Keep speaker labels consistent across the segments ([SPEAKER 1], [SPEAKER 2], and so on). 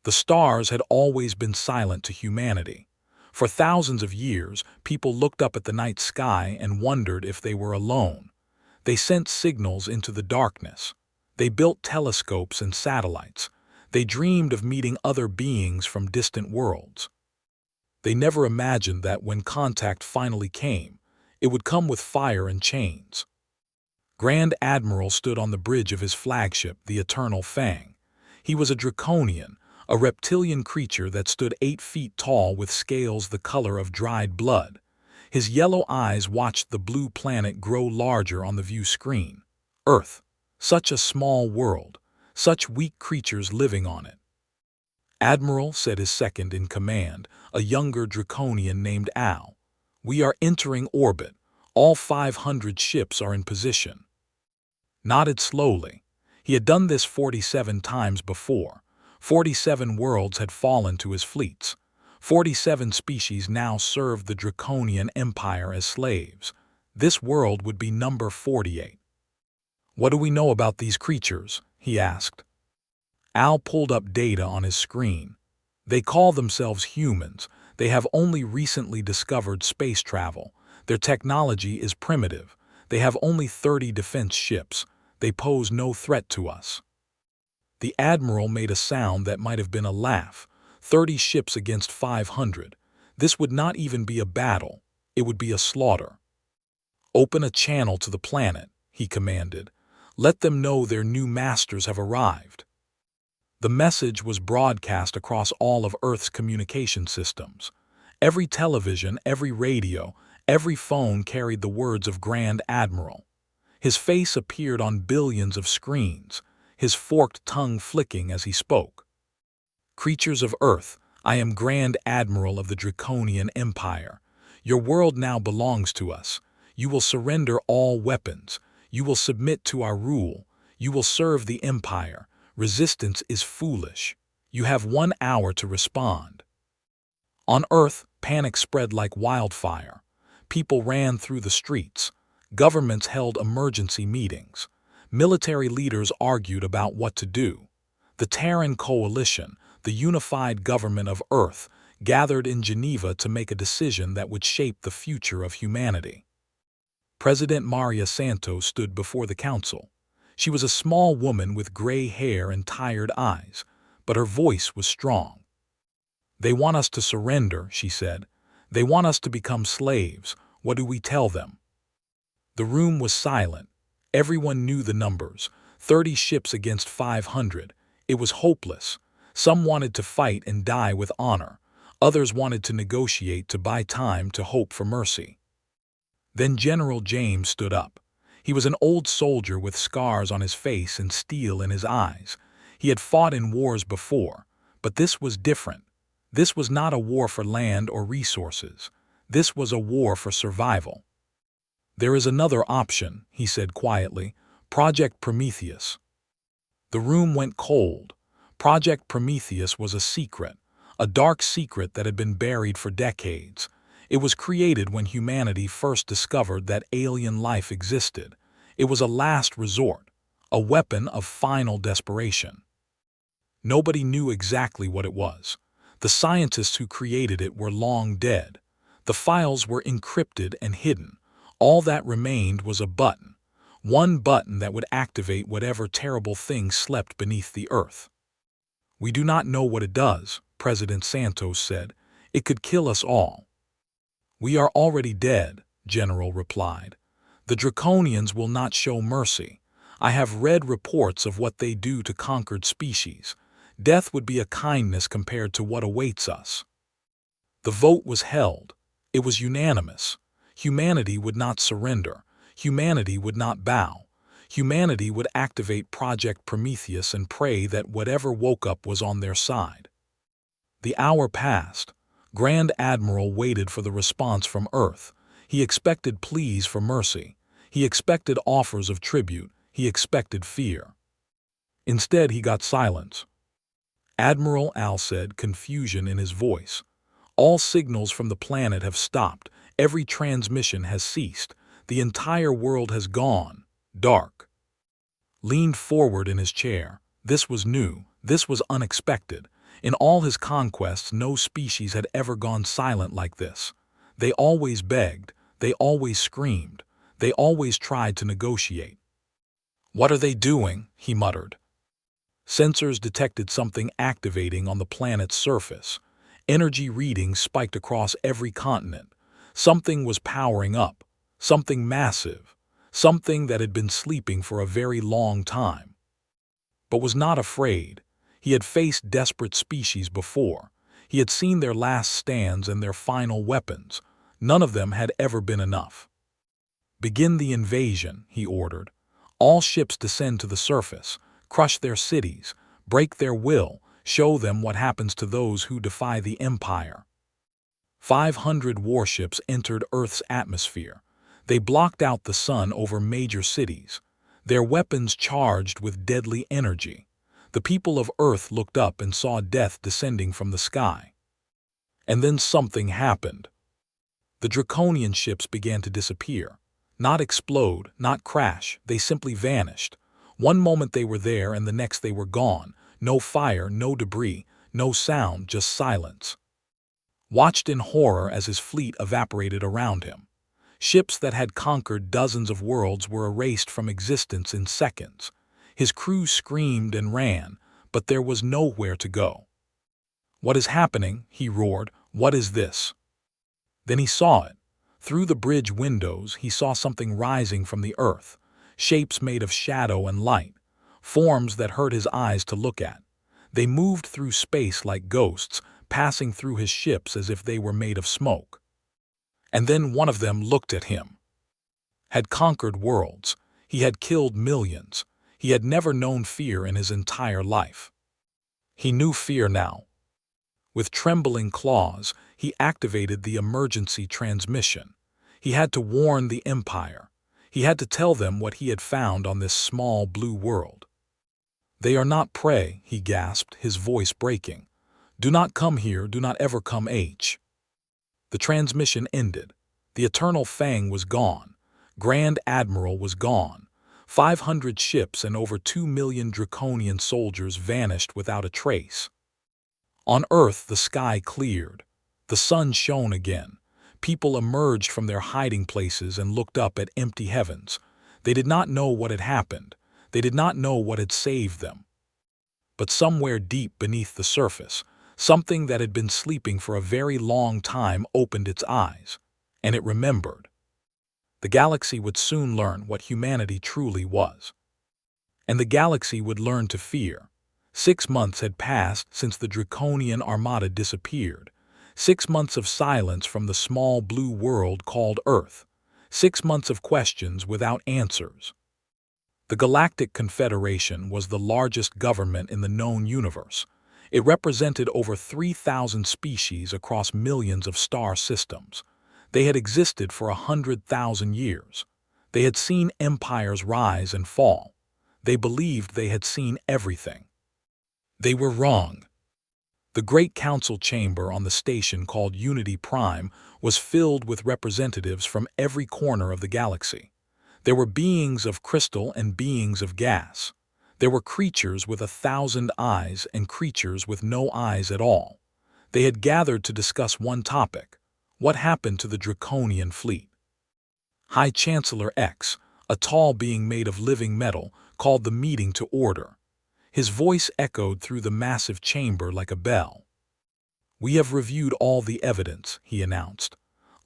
[SPEAKER 1] The stars had always been silent to humanity. For thousands of years, people looked up at the night sky and wondered if they were alone. They sent signals into the darkness. They built telescopes and satellites. They dreamed of meeting other beings from distant worlds. They never imagined that when contact finally came, it would come with fire and chains. Grand Admiral stood on the bridge of his flagship, the Eternal Fang. He was a Draconian, a reptilian creature that stood 8 feet tall with scales the color of dried blood. His yellow eyes watched the blue planet grow larger on the view screen. Earth, such a small world, such weak creatures living on it. "Admiral," said his second in command, a younger Draconian named Al, "we are entering orbit. All 500 ships are in position." Nodded slowly. He had done this 47 times before. 47 worlds had fallen to his fleets. 47 species now served the Draconian Empire as slaves. This world would be number 48. "What do we know about these creatures?" he asked. Al pulled up data on his screen. "They call themselves humans. They have only recently discovered space travel. Their technology is primitive. They have only 30 defense ships. They pose no threat to us." The Admiral made a sound that might have been a laugh. 30 ships against 500. This would not even be a battle. It would be a slaughter. "Open a channel to the planet," he commanded. "Let them know their new masters have arrived." The message was broadcast across all of Earth's communication systems. Every television, every radio, every phone carried the words of Grand Admiral. His face appeared on billions of screens, his forked tongue flicking as he spoke. "Creatures of Earth, I am Grand Admiral of the Draconian Empire. Your world now belongs to us. You will surrender all weapons. You will submit to our rule. You will serve the Empire. Resistance is foolish. You have 1 hour to respond." On Earth, panic spread like wildfire. People ran through the streets. Governments held emergency meetings. Military leaders argued about what to do. The Terran Coalition, the unified government of Earth, gathered in Geneva to make a decision that would shape the future of humanity. President Maria Santos stood before the council. She was a small woman with gray hair and tired eyes, but her voice was strong. "They want us to surrender," she said. "They want us to become slaves. What do we tell them?" The room was silent. Everyone knew the numbers. 30 ships against 500. It was hopeless. Some wanted to fight and die with honor. Others wanted to negotiate to buy time to hope for mercy. Then General James stood up. He was an old soldier with scars on his face and steel in his eyes. He had fought in wars before, but this was different. This was not a war for land or resources. This was a war for survival. "There is another option," he said quietly. "Project Prometheus." The room went cold. Project Prometheus was a secret, a dark secret that had been buried for decades. It was created when humanity first discovered that alien life existed. It was a last resort, a weapon of final desperation. Nobody knew exactly what it was. The scientists who created it were long dead. The files were encrypted and hidden. All that remained was a button. One button that would activate whatever terrible thing slept beneath the earth. "We do not know what it does," President Santos said. "It could kill us all." "We are already dead," General replied. "The Draconians will not show mercy. I have read reports of what they do to conquered species. Death would be a kindness compared to what awaits us." The vote was held. It was unanimous. Humanity would not surrender. Humanity would not bow. Humanity would activate Project Prometheus and pray that whatever woke up was on their side. The hour passed. Grand Admiral waited for the response from Earth. He expected pleas for mercy. He expected offers of tribute. He expected fear. Instead, he got silence. "Admiral," Al said, confusion in his voice. "All signals from the planet have stopped. Every transmission has ceased. The entire world has gone dark." Leaned forward in his chair. This was new. This was unexpected. In all his conquests, no species had ever gone silent like this. They always begged, they always screamed, they always tried to negotiate. "What are they doing?" he muttered. Sensors detected something activating on the planet's surface. Energy readings spiked across every continent. Something was powering up, something massive, something that had been sleeping for a very long time. But was not afraid. He had faced desperate species before. He had seen their last stands and their final weapons. None of them had ever been enough. "Begin the invasion," he ordered. "All ships descend to the surface, crush their cities, break their will, show them what happens to those who defy the Empire." 500 warships entered Earth's atmosphere. They blocked out the sun over major cities. Their weapons charged with deadly energy. The people of Earth looked up and saw death descending from the sky. And then something happened. The Draconian ships began to disappear. Not explode, not crash, they simply vanished. One moment they were there and the next they were gone. No fire, no debris, no sound, just silence. Watched in horror as his fleet evaporated around him. Ships that had conquered dozens of worlds were erased from existence in seconds. His crew screamed and ran, but there was nowhere to go. "What is happening?" he roared. "What is this?" Then he saw it. Through the bridge windows, he saw something rising from the earth, shapes made of shadow and light, forms that hurt his eyes to look at. They moved through space like ghosts, passing through his ships as if they were made of smoke. And then one of them looked at him. Had conquered worlds. He had killed millions. He had never known fear in his entire life. He knew fear now. With trembling claws, he activated the emergency transmission. He had to warn the Empire. He had to tell them what he had found on this small blue world. "They are not prey," he gasped, his voice breaking. "Do not come here, do not ever come H." The transmission ended. The Eternal Fang was gone. Grand Admiral was gone. 500 ships and over 2 million Draconian soldiers vanished without a trace. On Earth, the sky cleared. The sun shone again. People emerged from their hiding places and looked up at empty heavens. They did not know what had happened. They did not know what had saved them. But somewhere deep beneath the surface, something that had been sleeping for a very long time opened its eyes, and it remembered. The galaxy would soon learn what humanity truly was. And the galaxy would learn to fear. 6 months had passed since the Draconian Armada disappeared. 6 months of silence from the small blue world called Earth. 6 months of questions without answers. The Galactic Confederation was the largest government in the known universe. It represented over 3,000 species across millions of star systems. They had existed for 100,000 years. They had seen empires rise and fall. They believed they had seen everything. They were wrong. The Great Council chamber on the station called Unity Prime was filled with representatives from every corner of the galaxy. There were beings of crystal and beings of gas. There were creatures with 1,000 eyes and creatures with no eyes at all. They had gathered to discuss one topic: what happened to the Draconian fleet. High Chancellor X, a tall being made of living metal, called the meeting to order. His voice echoed through the massive chamber like a bell. "We have reviewed all the evidence," he announced.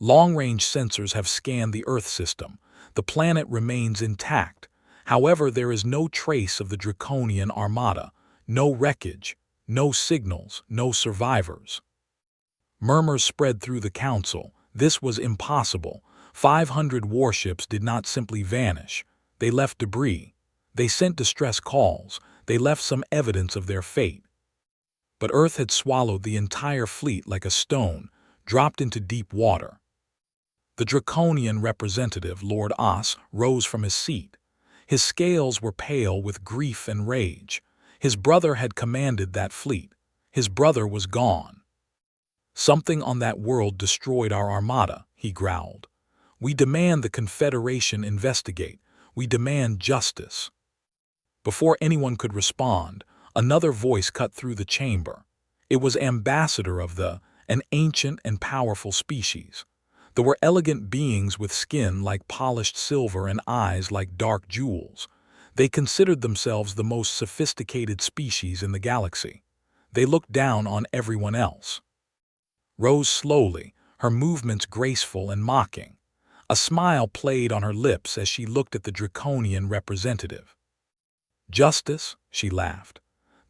[SPEAKER 1] "Long-range sensors have scanned the Earth system. The planet remains intact. However, there is no trace of the Draconian Armada, no wreckage, no signals, no survivors." Murmurs spread through the council. This was impossible. 500 warships did not simply vanish. They left debris. They sent distress calls. They left some evidence of their fate. But Earth had swallowed the entire fleet like a stone, dropped into deep water. The Draconian representative, Lord Os, rose from his seat. His scales were pale with grief and rage. His brother had commanded that fleet. His brother was gone. "Something on that world destroyed our armada," he growled. "We demand the Confederation investigate. We demand justice." Before anyone could respond, another voice cut through the chamber. It was ambassador of an ancient and powerful species. There were elegant beings with skin like polished silver and eyes like dark jewels. They considered themselves the most sophisticated species in the galaxy. They looked down on everyone else. Rose slowly, her movements graceful and mocking. A smile played on her lips as she looked at the Draconian representative. "Justice?" she laughed.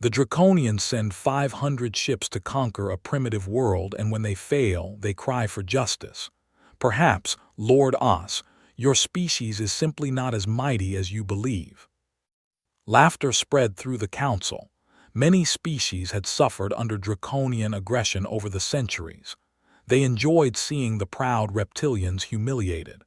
[SPEAKER 1] "The Draconians send 500 ships to conquer a primitive world, and when they fail, they cry for justice. Perhaps, Lord Os, your species is simply not as mighty as you believe." Laughter spread through the council. Many species had suffered under draconian aggression over the centuries. They enjoyed seeing the proud reptilians humiliated.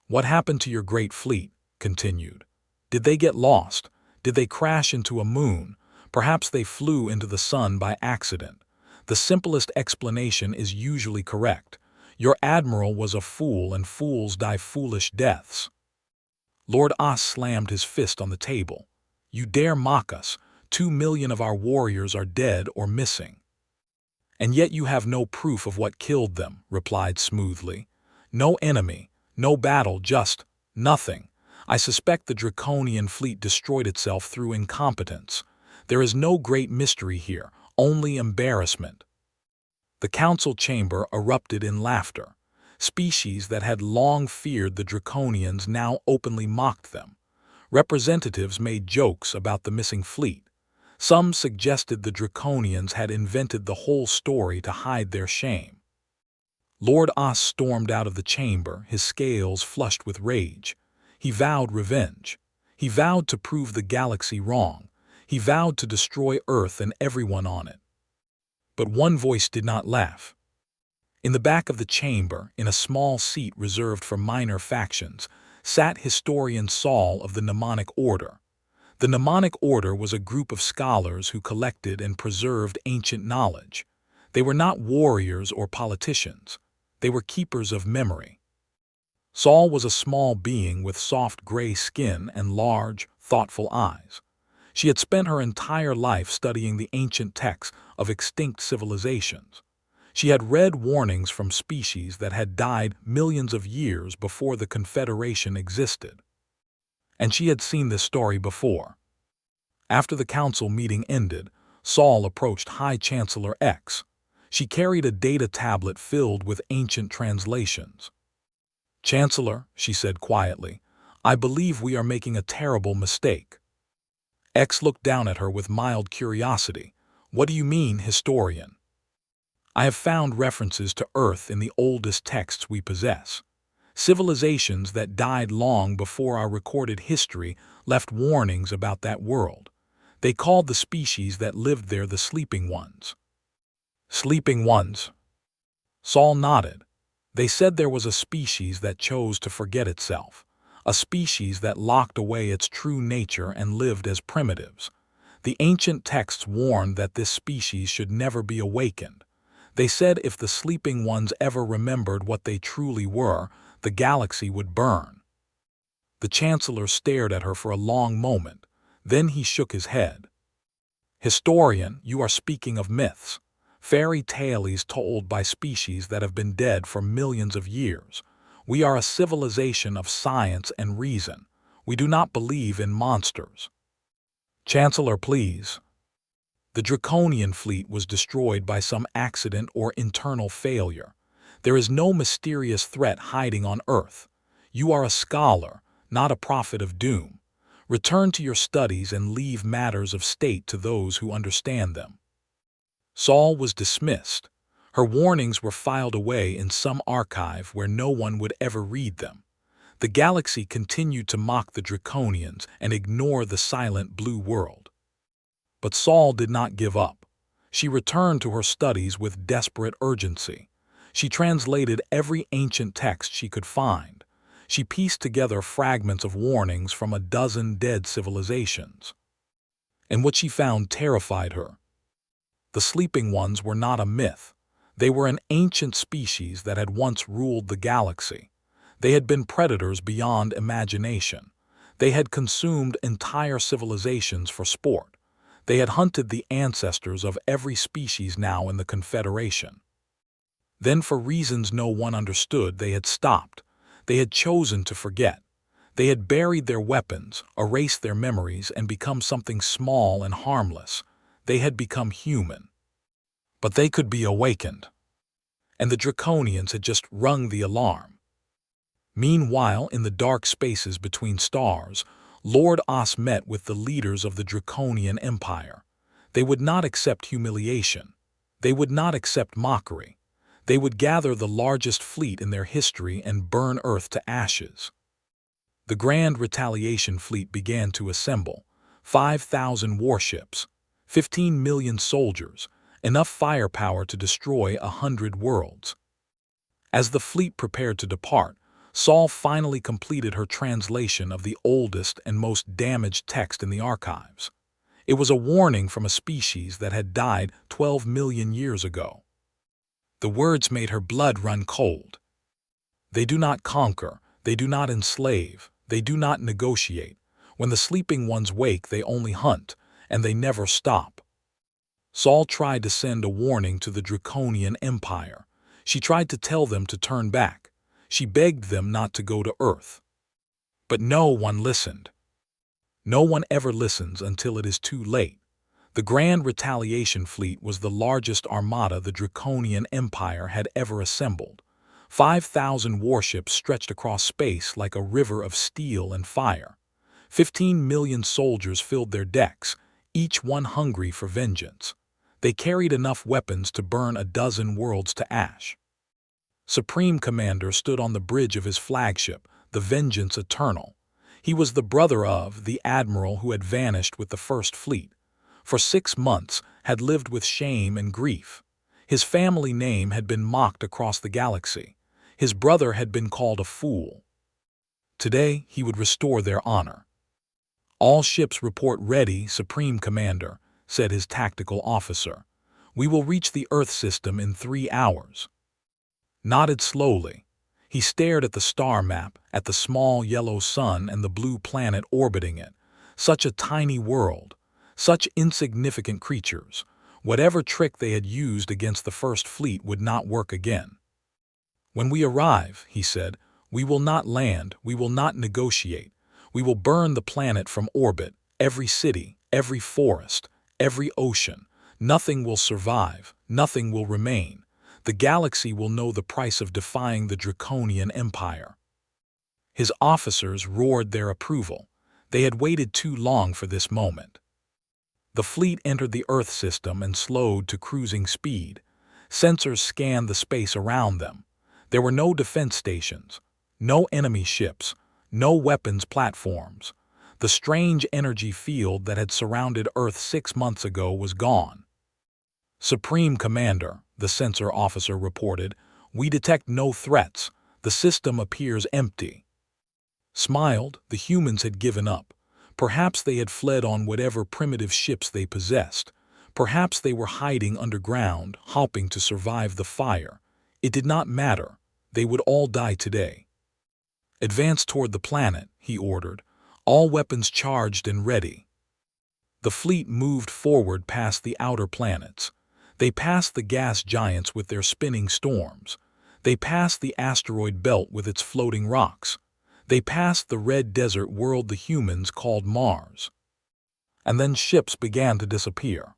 [SPEAKER 1] "What happened to your great fleet?" continued. "Did they get lost? Did they crash into a moon? Perhaps they flew into the sun by accident. The simplest explanation is usually correct. Your admiral was a fool, and fools die foolish deaths." Lord Os slammed his fist on the table. "You dare mock us? 2 million of our warriors are dead or missing." "And yet you have no proof of what killed them," replied smoothly. "No enemy, no battle, just nothing. I suspect the Draconian fleet destroyed itself through incompetence. There is no great mystery here, only embarrassment." The council chamber erupted in laughter. Species that had long feared the Draconians now openly mocked them. Representatives made jokes about the missing fleet. Some suggested the Draconians had invented the whole story to hide their shame. Lord Os stormed out of the chamber, his scales flushed with rage. He vowed revenge. He vowed to prove the galaxy wrong. He vowed to destroy Earth and everyone on it. But one voice did not laugh. In the back of the chamber, in a small seat reserved for minor factions, sat historian Saul of the Mnemonic Order. The Mnemonic Order was a group of scholars who collected and preserved ancient knowledge. They were not warriors or politicians. They were keepers of memory. Saul was a small being with soft gray skin and large, thoughtful eyes. She had spent her entire life studying the ancient texts of extinct civilizations. She had read warnings from species that had died millions of years before the Confederation existed. And she had seen this story before. After the council meeting ended, Saul approached High Chancellor X. She carried a data tablet filled with ancient translations. "Chancellor," she said quietly, "I believe we are making a terrible mistake." X looked down at her with mild curiosity. "What do you mean, historian?" "I have found references to Earth in the oldest texts we possess. Civilizations that died long before our recorded history left warnings about that world. They called the species that lived there the Sleeping Ones." "Sleeping Ones?" Saul nodded. "They said there was a species that chose to forget itself, a species that locked away its true nature and lived as primitives. The ancient texts warned that this species should never be awakened. They said if the Sleeping Ones ever remembered what they truly were, the galaxy would burn." The Chancellor stared at her for a long moment. Then he shook his head. "Historian, you are speaking of myths. Fairy tales told by species that have been dead for millions of years. We are a civilization of science and reason. We do not believe in monsters." "Chancellor, please." "The Draconian fleet was destroyed by some accident or internal failure. There is no mysterious threat hiding on Earth. You are a scholar, not a prophet of doom. Return to your studies and leave matters of state to those who understand them." Saul was dismissed. Her warnings were filed away in some archive where no one would ever read them. The galaxy continued to mock the Draconians and ignore the silent blue world. But Saul did not give up. She returned to her studies with desperate urgency. She translated every ancient text she could find. She pieced together fragments of warnings from a dozen dead civilizations. And what she found terrified her. The Sleeping Ones were not a myth. They were an ancient species that had once ruled the galaxy. They had been predators beyond imagination. They had consumed entire civilizations for sport. They had hunted the ancestors of every species now in the Confederation. Then, for reasons no one understood, they had stopped. They had chosen to forget. They had buried their weapons, erased their memories, and become something small and harmless. They had become human. But they could be awakened. And the Draconians had just rung the alarm. Meanwhile, in the dark spaces between stars, Lord Os met with the leaders of the Draconian Empire. They would not accept humiliation. They would not accept mockery. They would gather the largest fleet in their history and burn Earth to ashes. The Grand Retaliation Fleet began to assemble. 5,000 warships, 15 million soldiers, enough firepower to destroy 100 worlds. As the fleet prepared to depart, Saul finally completed her translation of the oldest and most damaged text in the archives. It was a warning from a species that had died 12 million years ago. The words made her blood run cold. They do not conquer, they do not enslave, they do not negotiate. When the sleeping ones wake, they only hunt, and they never stop. Saul tried to send a warning to the Draconian Empire. She tried to tell them to turn back. She begged them not to go to Earth. But no one listened. No one ever listens until it is too late. The Grand Retaliation Fleet was the largest armada the Draconian Empire had ever assembled. 5,000 warships stretched across space like a river of steel and fire. 15 million soldiers filled their decks, each one hungry for vengeance. They carried enough weapons to burn a dozen worlds to ash. Supreme Commander stood on the bridge of his flagship, the Vengeance Eternal. He was the brother of the admiral who had vanished with the First Fleet. For 6 months had lived with shame and grief. His family name had been mocked across the galaxy. His brother had been called a fool. Today he would restore their honor. "All ships report ready, Supreme Commander," said his tactical officer. "We will reach the Earth system in 3 hours." Nodded slowly. He stared at the star map, at the small yellow sun and the blue planet orbiting it. Such a tiny world, such insignificant creatures. Whatever trick they had used against the First Fleet would not work again. "When we arrive," he said, "we will not land, we will not negotiate. We will burn the planet from orbit, every city, every forest, every ocean. Nothing will survive, nothing will remain. The galaxy will know the price of defying the Draconian Empire." His officers roared their approval. They had waited too long for this moment. The fleet entered the Earth system and slowed to cruising speed. Sensors scanned the space around them. There were no defense stations, no enemy ships, no weapons platforms. The strange energy field that had surrounded Earth 6 months ago was gone. "Supreme Commander," the sensor officer reported, "we detect no threats. The system appears empty." Smiled, the humans had given up. Perhaps they had fled on whatever primitive ships they possessed. Perhaps they were hiding underground, hoping to survive the fire. It did not matter. They would all die today. "Advance toward the planet," he ordered. "All weapons charged and ready." The fleet moved forward past the outer planets. They passed the gas giants with their spinning storms. They passed the asteroid belt with its floating rocks. They passed the red desert world the humans called Mars. And then ships began to disappear.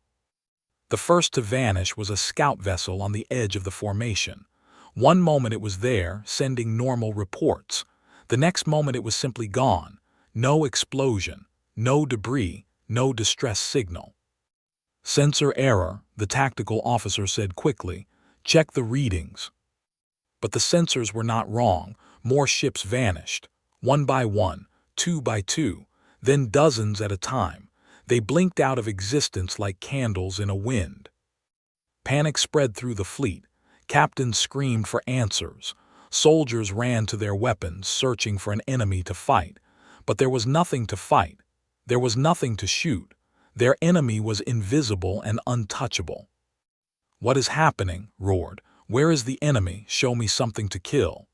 [SPEAKER 1] The first to vanish was a scout vessel on the edge of the formation. One moment it was there, sending normal reports. The next moment it was simply gone. No explosion, no debris, no distress signal. "Sensor error," the tactical officer said quickly. "Check the readings." But the sensors were not wrong. More ships vanished. One by one, two by two, then dozens at a time. They blinked out of existence like candles in a wind. Panic spread through the fleet. Captains screamed for answers. Soldiers ran to their weapons, searching for an enemy to fight. But there was nothing to fight. There was nothing to shoot. Their enemy was invisible and untouchable. "What is happening?" roared. "Where is the enemy? Show me something to kill."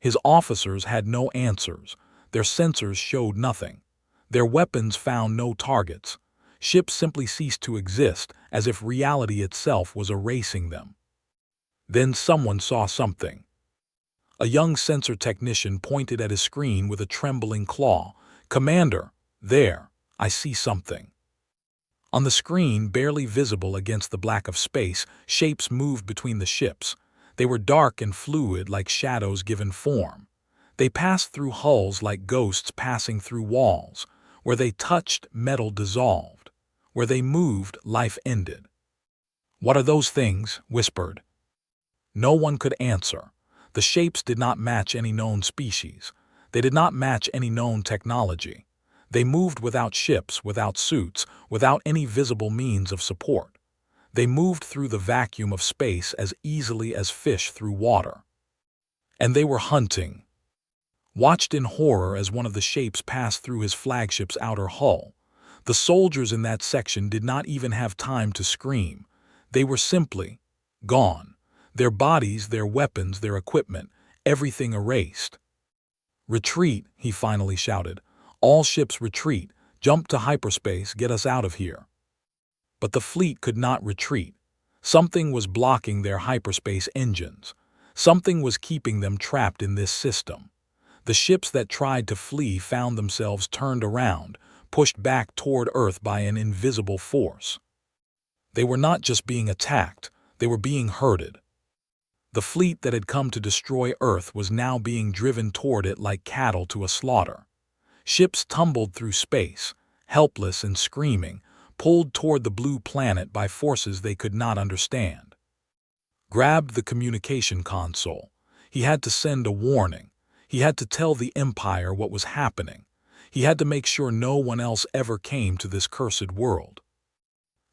[SPEAKER 1] His officers had no answers. Their sensors showed nothing. Their weapons found no targets. Ships simply ceased to exist, as if reality itself was erasing them. Then someone saw something. A young sensor technician pointed at his screen with a trembling claw. "Commander, there, I see something." On the screen, barely visible against the black of space, shapes moved between the ships. They were dark and fluid, like shadows given form. They passed through hulls like ghosts passing through walls. Where they touched, metal dissolved. Where they moved, life ended. "What are those things?" whispered. No one could answer. The shapes did not match any known species. They did not match any known technology. They moved without ships, without suits, without any visible means of support. They moved through the vacuum of space as easily as fish through water. And they were hunting. Watched in horror as one of the shapes passed through his flagship's outer hull. The soldiers in that section did not even have time to scream. They were simply gone. Their bodies, their weapons, their equipment, everything erased. "Retreat," he finally shouted. "All ships retreat. Jump to hyperspace, get us out of here." But the fleet could not retreat. Something was blocking their hyperspace engines. Something was keeping them trapped in this system. The ships that tried to flee found themselves turned around, pushed back toward Earth by an invisible force. They were not just being attacked, they were being herded. The fleet that had come to destroy Earth was now being driven toward it like cattle to a slaughter. Ships tumbled through space, helpless and screaming, pulled toward the blue planet by forces they could not understand. Grabbed the communication console. He had to send a warning. He had to tell the Empire what was happening. He had to make sure no one else ever came to this cursed world.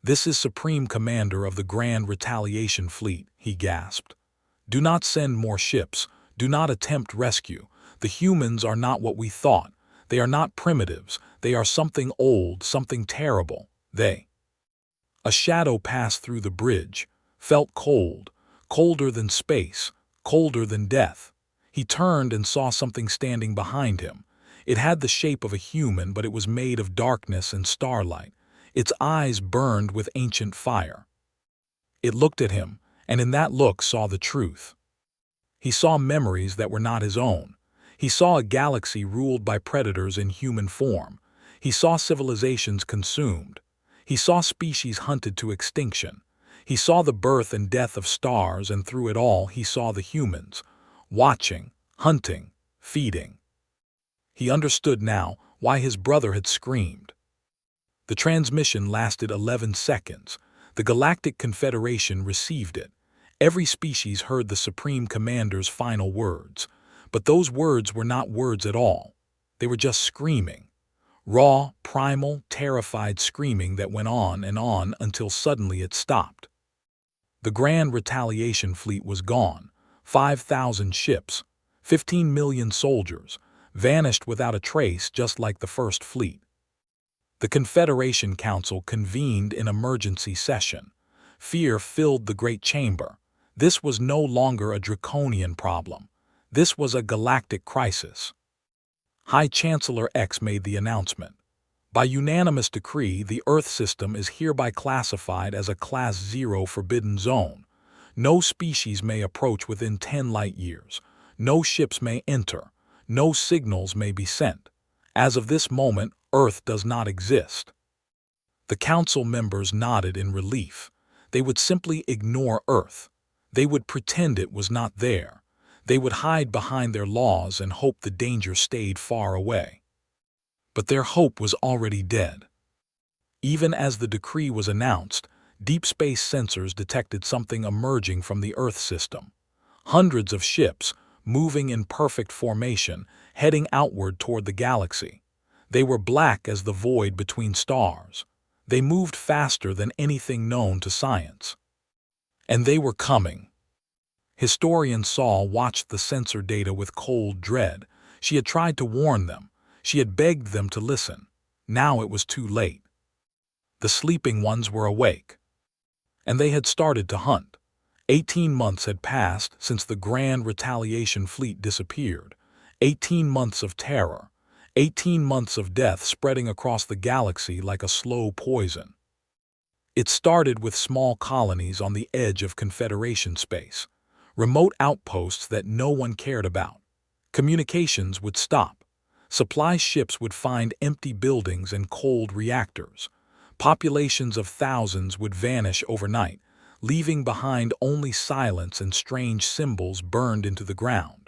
[SPEAKER 1] "This is Supreme Commander of the Grand Retaliation Fleet," he gasped. "Do not send more ships. Do not attempt rescue. The humans are not what we thought. They are not primitives. They are something old, something terrible. They—" A shadow passed through the bridge, felt cold, colder than space, colder than death. He turned and saw something standing behind him. It had the shape of a human, but it was made of darkness and starlight. Its eyes burned with ancient fire. It looked at him, and in that look saw the truth. He saw memories that were not his own. He saw a galaxy ruled by predators in human form. He saw civilizations consumed. He saw species hunted to extinction. He saw the birth and death of stars, and through it all he saw the humans, watching, hunting, feeding. He understood now why his brother had screamed. The transmission lasted 11 seconds. The Galactic Confederation received it. Every species heard the Supreme Commander's final words. But those words were not words at all. They were just screaming. Raw, primal, terrified screaming that went on and on until suddenly it stopped. The Grand Retaliation Fleet was gone. 5,000 ships, 15 million soldiers, vanished without a trace, just like the First Fleet. The Confederation Council convened in emergency session. Fear filled the Great Chamber. This was no longer a draconian problem. This was a galactic crisis. High Chancellor X made the announcement. By unanimous decree, the Earth system is hereby classified as a Class 0 forbidden zone. No species may approach within 10 light years. No ships may enter. No signals may be sent. As of this moment, Earth does not exist. The council members nodded in relief. They would simply ignore Earth. They would pretend it was not there. They would hide behind their laws and hope the danger stayed far away. But their hope was already dead. Even as the decree was announced, deep space sensors detected something emerging from the Earth system. Hundreds of ships, moving in perfect formation, heading outward toward the galaxy. They were black as the void between stars. They moved faster than anything known to science. And they were coming. Historian Saul watched the sensor data with cold dread. She had tried to warn them. She had begged them to listen. Now it was too late. The sleeping ones were awake. And they had started to hunt. 18 months had passed since the Grand Retaliation Fleet disappeared. 18 months of terror. 18 months of death spreading across the galaxy like a slow poison. It started with small colonies on the edge of Confederation space, remote outposts that no one cared about. Communications would stop. Supply ships would find empty buildings and cold reactors. Populations of thousands would vanish overnight, leaving behind only silence and strange symbols burned into the ground.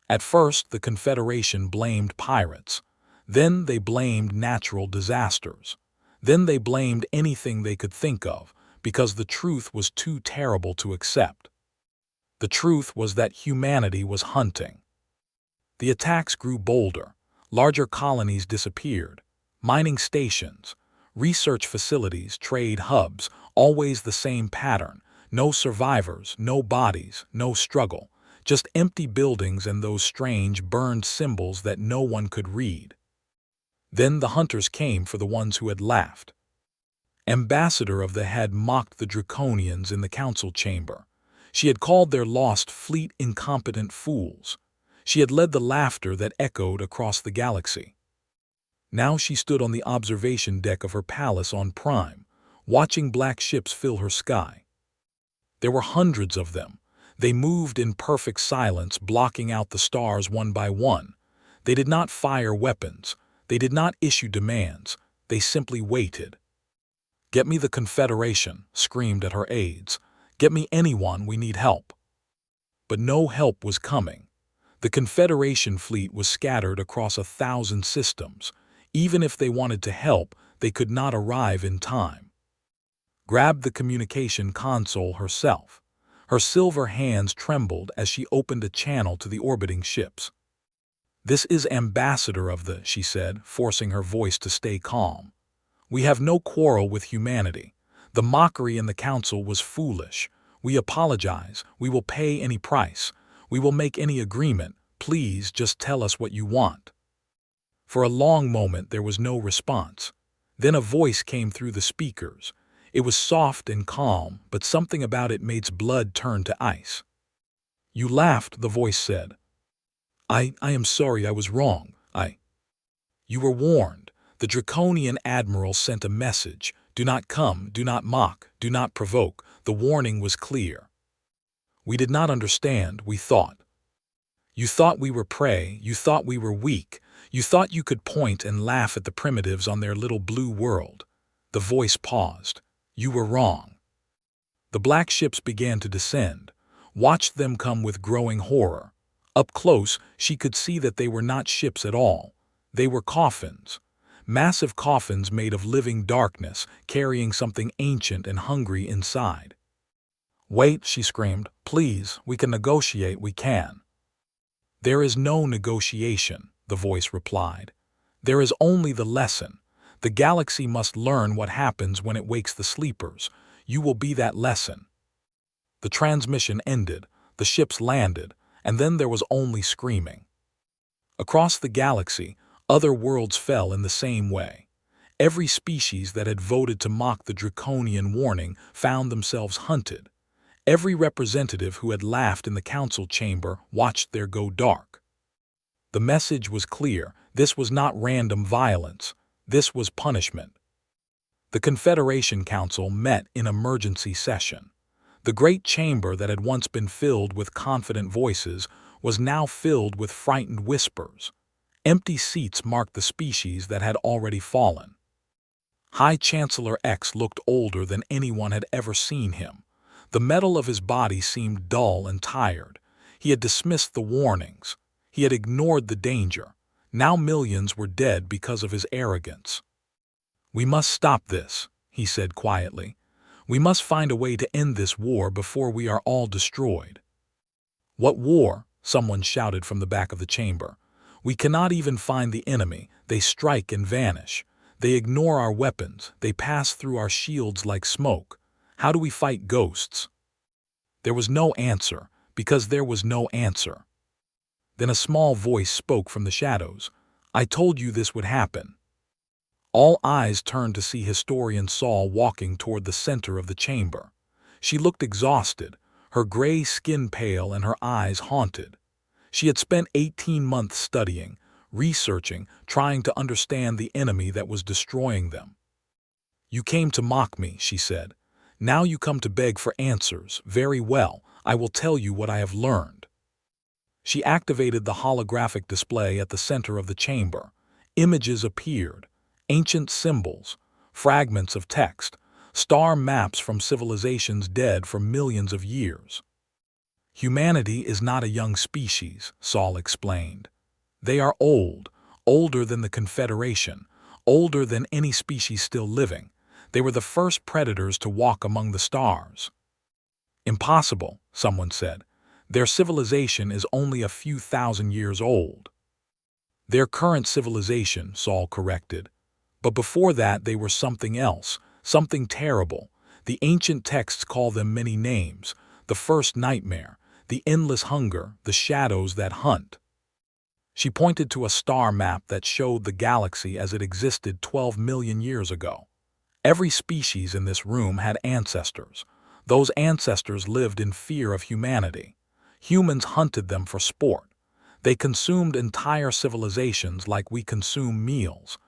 [SPEAKER 1] At first, the Confederation blamed pirates. Then they blamed natural disasters. Then they blamed anything they could think of, because the truth was too terrible to accept. The truth was that humanity was hunting. The attacks grew bolder. Larger colonies disappeared. Mining stations, research facilities, trade hubs, always the same pattern. No survivors, no bodies, no struggle. Just empty buildings and those strange, burned symbols that no one could read. Then the hunters came for the ones who had laughed. Ambassador of the Head mocked the Draconians in the council chamber. She had called their lost fleet incompetent fools. She had led the laughter that echoed across the galaxy. Now she stood on the observation deck of her palace on Prime, watching black ships fill her sky. There were hundreds of them. They moved in perfect silence, blocking out the stars one by one. They did not fire weapons. They did not issue demands. They simply waited. "Get me the Confederation," screamed at her aides. "Get me anyone, we need help." But no help was coming. The Confederation fleet was scattered across 1,000 systems. Even if they wanted to help, they could not arrive in time. Grabbed the communication console herself. Her silver hands trembled as she opened a channel to the orbiting ships. "This is Ambassador of the," she said, forcing her voice to stay calm. "We have no quarrel with humanity. The mockery in the council was foolish. We apologize. We will pay any price. We will make any agreement. Please just tell us what you want." For a long moment there was no response. Then a voice came through the speakers. It was soft and calm, but something about it made blood turn to ice. "You laughed," the voice said. I am sorry, I was wrong. You were warned. The Draconian Admiral sent a message. Do not come, do not mock, do not provoke. The warning was clear. We did not understand, we thought. You thought we were prey, you thought we were weak, you thought you could point and laugh at the primitives on their little blue world. The voice paused. You were wrong. The black ships began to descend. Watched them come with growing horror. Up close, she could see that they were not ships at all. They were coffins. Massive coffins made of living darkness, carrying something ancient and hungry inside. "Wait," she screamed. "Please, we can negotiate, we can." "There is no negotiation," the voice replied. "There is only the lesson. The galaxy must learn what happens when it wakes the sleepers. You will be that lesson." The transmission ended, the ships landed, and then there was only screaming. Across the galaxy, other worlds fell in the same way. Every species that had voted to mock the Draconian warning found themselves hunted. Every representative who had laughed in the council chamber watched their go dark. The message was clear. This was not random violence. This was punishment. The Confederation Council met in emergency session. The great chamber that had once been filled with confident voices was now filled with frightened whispers. Empty seats marked the species that had already fallen. High Chancellor X looked older than anyone had ever seen him. The metal of his body seemed dull and tired. He had dismissed the warnings. He had ignored the danger. Now millions were dead because of his arrogance. "We must stop this," he said quietly. "We must find a way to end this war before we are all destroyed." "What war?" someone shouted from the back of the chamber. "We cannot even find the enemy. They strike and vanish. They ignore our weapons. They pass through our shields like smoke. How do we fight ghosts?" There was no answer, because there was no answer. Then a small voice spoke from the shadows. "I told you this would happen." All eyes turned to see Historian Saul walking toward the center of the chamber. She looked exhausted, her gray skin pale and her eyes haunted. She had spent 18 months studying, researching, trying to understand the enemy that was destroying them. "You came to mock me," she said. "Now you come to beg for answers. Very well, I will tell you what I have learned." She activated the holographic display at the center of the chamber. Images appeared, ancient symbols, fragments of text, star maps from civilizations dead for millions of years. "Humanity is not a young species," Saul explained. "They are old, older than the Confederation, older than any species still living. They were the first predators to walk among the stars." "Impossible," someone said. "Their civilization is only a few thousand years old." "Their current civilization," Saul corrected. "But before that they were something else, something terrible. The ancient texts call them many names: the first nightmare, the endless hunger, the shadows that hunt." She pointed to a star map that showed the galaxy as it existed 12 million years ago. Every species in this room had ancestors. Those ancestors lived in fear of humanity. Humans hunted them for sport. They consumed entire civilizations like we consume meals.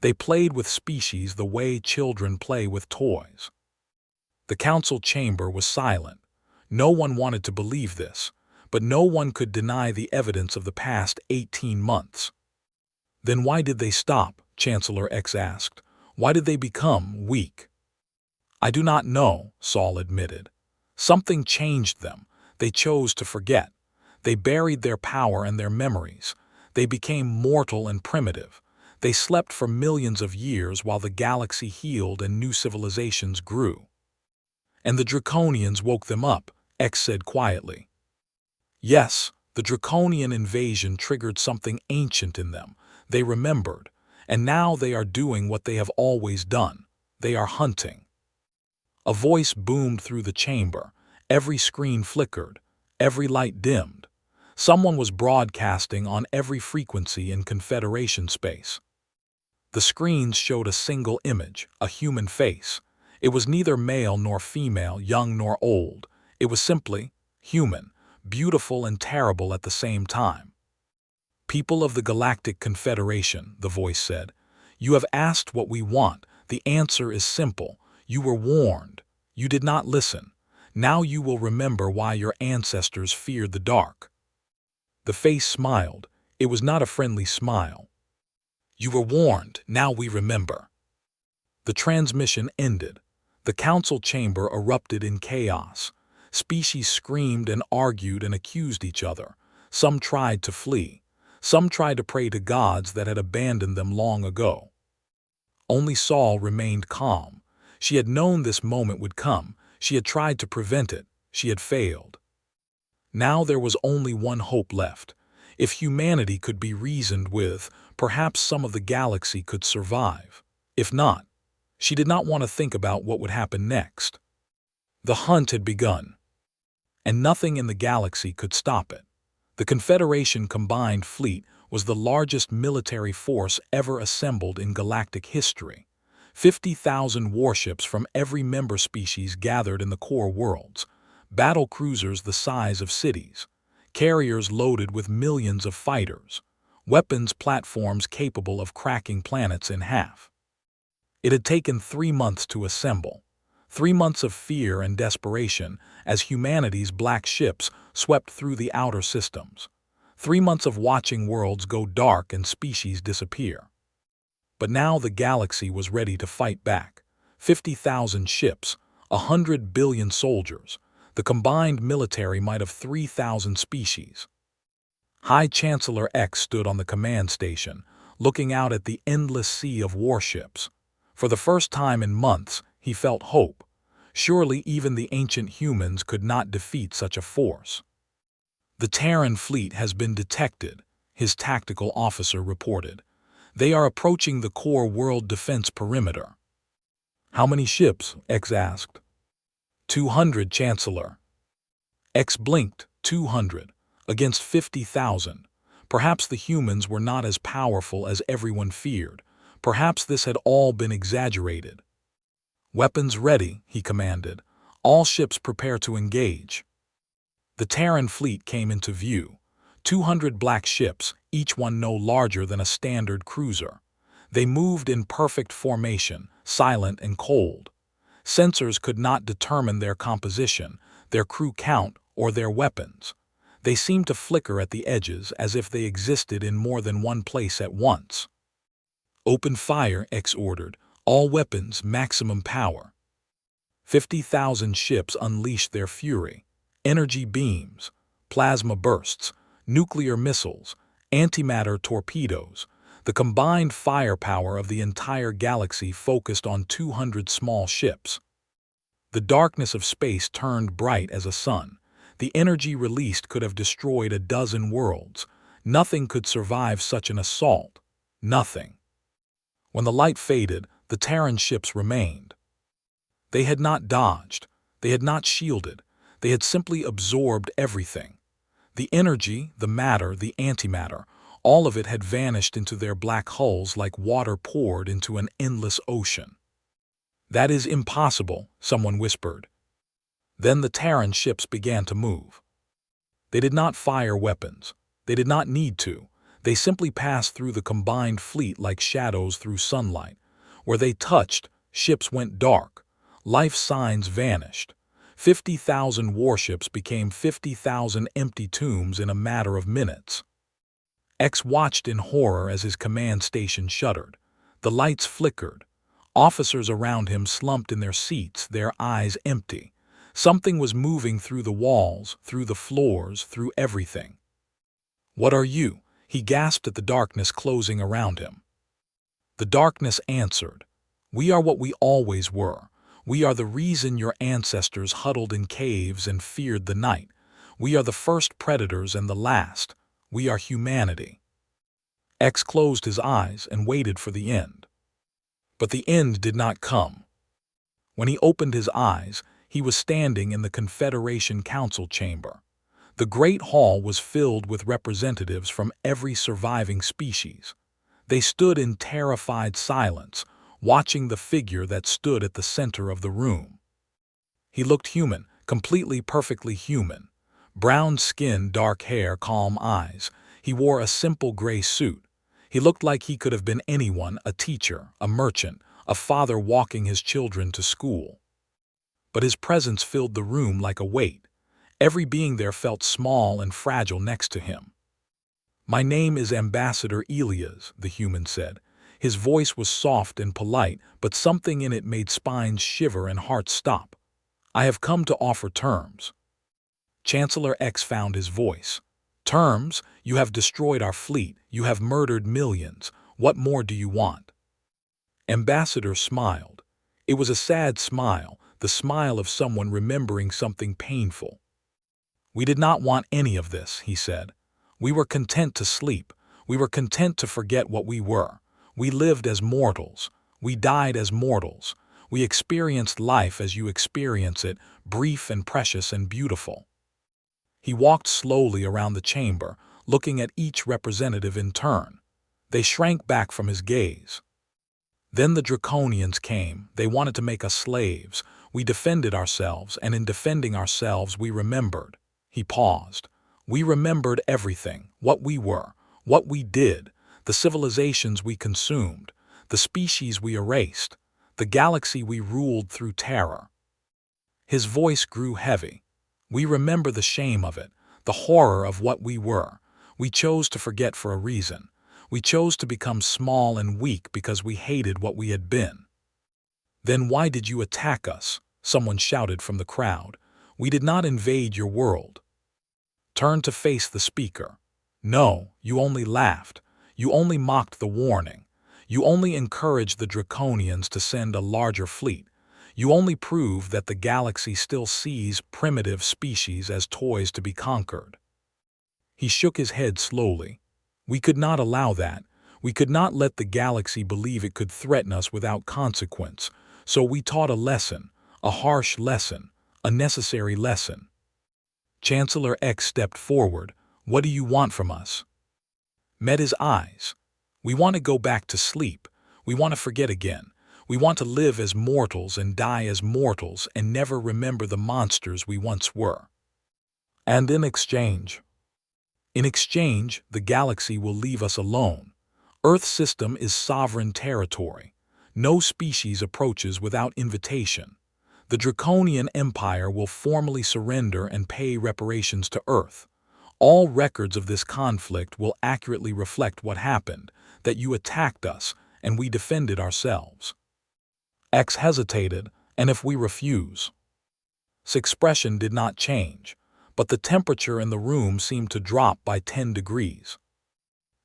[SPEAKER 1] They played with species the way children play with toys. The council chamber was silent. No one wanted to believe this, but no one could deny the evidence of the past 18 months. "Then why did they stop?" Chancellor X asked. "Why did they become weak?" "I do not know," Saul admitted. "Something changed them. They chose to forget. They buried their power and their memories. They became mortal and primitive. They slept for millions of years while the galaxy healed and new civilizations grew." "And the Draconians woke them up," X said quietly. "Yes, the Draconian invasion triggered something ancient in them. They remembered, and now they are doing what they have always done. They are hunting." A voice boomed through the chamber. Every screen flickered. Every light dimmed. Someone was broadcasting on every frequency in Confederation space. The screens showed a single image, a human face. It was neither male nor female, young nor old. It was simply human, beautiful and terrible at the same time. "People of the Galactic Confederation," the voice said, "you have asked what we want. The answer is simple. You were warned. You did not listen. Now you will remember why your ancestors feared the dark." The face smiled. It was not a friendly smile. "You were warned. Now we remember." The transmission ended. The council chamber erupted in chaos. Species screamed and argued and accused each other. Some tried to flee. Some tried to pray to gods that had abandoned them long ago. Only Saul remained calm. She had known this moment would come. She had tried to prevent it. She had failed. Now there was only one hope left. If humanity could be reasoned with, perhaps some of the galaxy could survive. If not, she did not want to think about what would happen next. The hunt had begun, and nothing in the galaxy could stop it. The Confederation Combined Fleet was the largest military force ever assembled in galactic history. 50,000 warships from every member species gathered in the core worlds, battle cruisers the size of cities, carriers loaded with millions of fighters, weapons platforms capable of cracking planets in half. It had taken 3 months to assemble. 3 months of fear and desperation as humanity's black ships swept through the outer systems. 3 months of watching worlds go dark and species disappear. But now the galaxy was ready to fight back. 50,000 ships, 100 billion soldiers. The combined military might have 3,000 species. High Chancellor X stood on the command station, looking out at the endless sea of warships. For the first time in months, he felt hope. Surely even the ancient humans could not defeat such a force. "The Terran fleet has been detected," his tactical officer reported. "They are approaching the core world defense perimeter." "How many ships?" X asked. 200, Chancellor." X blinked. 200. Against 50,000. Perhaps the humans were not as powerful as everyone feared. Perhaps this had all been exaggerated. "Weapons ready," he commanded. "All ships prepare to engage." The Terran fleet came into view. 200 black ships, each one no larger than a standard cruiser. They moved in perfect formation, silent and cold. Sensors could not determine their composition, their crew count, or their weapons. They seemed to flicker at the edges as if they existed in more than one place at once. "Open fire," X ordered. "All weapons, maximum power." 50,000 ships unleashed their fury. Energy beams, plasma bursts, nuclear missiles, antimatter torpedoes. The combined firepower of the entire galaxy focused on 200 small ships. The darkness of space turned bright as a sun. The energy released could have destroyed a dozen worlds. Nothing could survive such an assault. Nothing. When the light faded, the Terran ships remained. They had not dodged. They had not shielded. They had simply absorbed everything. The energy, the matter, the antimatter, all of it had vanished into their black hulls like water poured into an endless ocean. "That is impossible," someone whispered. Then the Terran ships began to move. They did not fire weapons. They did not need to. They simply passed through the combined fleet like shadows through sunlight. Where they touched, ships went dark. Life signs vanished. 50,000 warships became 50,000 empty tombs in a matter of minutes. X watched in horror as his command station shuddered. The lights flickered. Officers around him slumped in their seats, their eyes empty. Something was moving through the walls, through the floors, through everything. "What are you?" he gasped at the darkness closing around him. The darkness answered, "We are what we always were. We are the reason your ancestors huddled in caves and feared the night. We are the first predators and the last. We are humanity." X closed his eyes and waited for the end. But the end did not come. When he opened his eyes, he was standing in the Confederation Council chamber. The Great Hall was filled with representatives from every surviving species. They stood in terrified silence, watching the figure that stood at the center of the room. He looked human, completely perfectly human. Brown skin, dark hair, calm eyes. He wore a simple gray suit. He looked like he could have been anyone, a teacher, a merchant, a father walking his children to school. But his presence filled the room like a weight. Every being there felt small and fragile next to him. "My name is Ambassador Elias," the human said. His voice was soft and polite, but something in it made spines shiver and hearts stop. "I have come to offer terms." Chancellor X found his voice. "Terms? You have destroyed our fleet. You have murdered millions. What more do you want?" Ambassador smiled. It was a sad smile, the smile of someone remembering something painful. "We did not want any of this," he said. "We were content to sleep. We were content to forget what we were. We lived as mortals. We died as mortals. We experienced life as you experience it, brief and precious and beautiful." He walked slowly around the chamber, looking at each representative in turn. They shrank back from his gaze. "Then the Draconians came. They wanted to make us slaves. We defended ourselves, and in defending ourselves we remembered." He paused. "We remembered everything, what we were, what we did, the civilizations we consumed, the species we erased, the galaxy we ruled through terror." His voice grew heavy. "We remember the shame of it, the horror of what we were. We chose to forget for a reason. We chose to become small and weak because we hated what we had been." "Then why did you attack us?" someone shouted from the crowd. "We did not invade your world." Turned to face the speaker. "No, you only laughed. You only mocked the warning. You only encouraged the Draconians to send a larger fleet. You only proved that the galaxy still sees primitive species as toys to be conquered." He shook his head slowly. "We could not allow that. We could not let the galaxy believe it could threaten us without consequence. So we taught a lesson, a harsh lesson, a necessary lesson." Chancellor X stepped forward. "What do you want from us?" Met his eyes. "We want to go back to sleep. We want to forget again. We want to live as mortals and die as mortals and never remember the monsters we once were." "And in exchange?" In exchange, the galaxy will leave us alone. Earth's system is sovereign territory. No species approaches without invitation. The Draconian Empire will formally surrender and pay reparations to Earth. All records of this conflict will accurately reflect what happened, that you attacked us and we defended ourselves. X hesitated, and if we refuse? His expression did not change, but the temperature in the room seemed to drop by 10 degrees.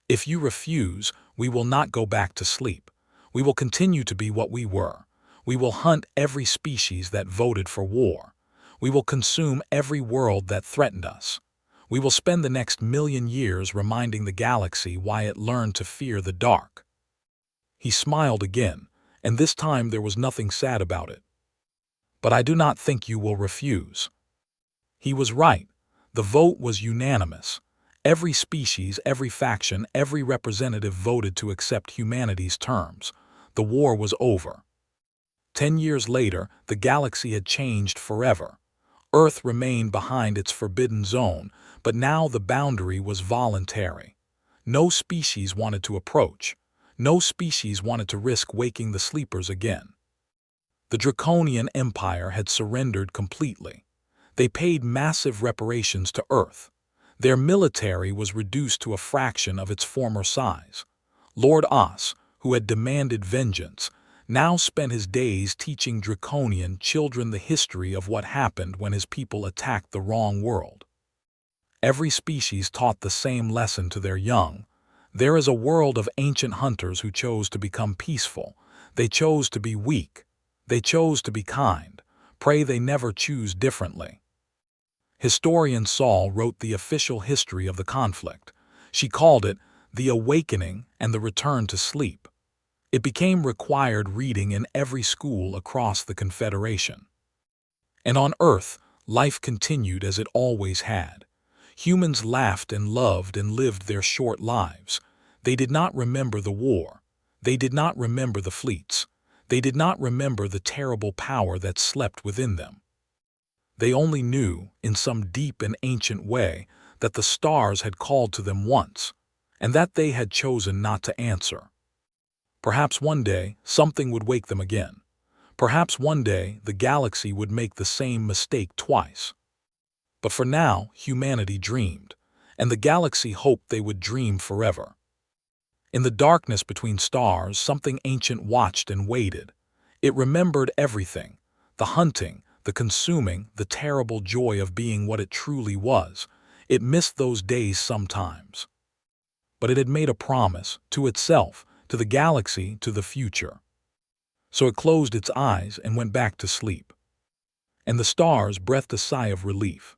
[SPEAKER 1] If you refuse, we will not go back to sleep. We will continue to be what we were. We will hunt every species that voted for war. We will consume every world that threatened us. We will spend the next 1,000,000 years reminding the galaxy why it learned to fear the dark. He smiled again, and this time there was nothing sad about it. But I do not think you will refuse. He was right. The vote was unanimous. Every species, every faction, every representative voted to accept humanity's terms. The war was over. 10 years later, the galaxy had changed forever. Earth remained behind its forbidden zone, but now the boundary was voluntary. No species wanted to approach. No species wanted to risk waking the sleepers again. The Draconian Empire had surrendered completely. They paid massive reparations to Earth. Their military was reduced to a fraction of its former size. Lord Os, who had demanded vengeance, now spent his days teaching Draconian children the history of what happened when his people attacked the wrong world. Every species taught the same lesson to their young. There is a world of ancient hunters who chose to become peaceful. They chose to be weak. They chose to be kind. Pray they never choose differently. Historian Saul wrote the official history of the conflict. She called it The Awakening and the Return to Sleep. It became required reading in every school across the Confederation. And on Earth, life continued as it always had. Humans laughed and loved and lived their short lives. They did not remember the war. They did not remember the fleets. They did not remember the terrible power that slept within them. They only knew, in some deep and ancient way, that the stars had called to them once, and that they had chosen not to answer. Perhaps one day, something would wake them again. Perhaps one day, the galaxy would make the same mistake twice. But for now, humanity dreamed, and the galaxy hoped they would dream forever. In the darkness between stars, something ancient watched and waited. It remembered everything, the hunting, the consuming, the terrible joy of being what it truly was. It missed those days sometimes. But it had made a promise, to itself, to the galaxy, to the future. So it closed its eyes and went back to sleep. And the stars breathed a sigh of relief.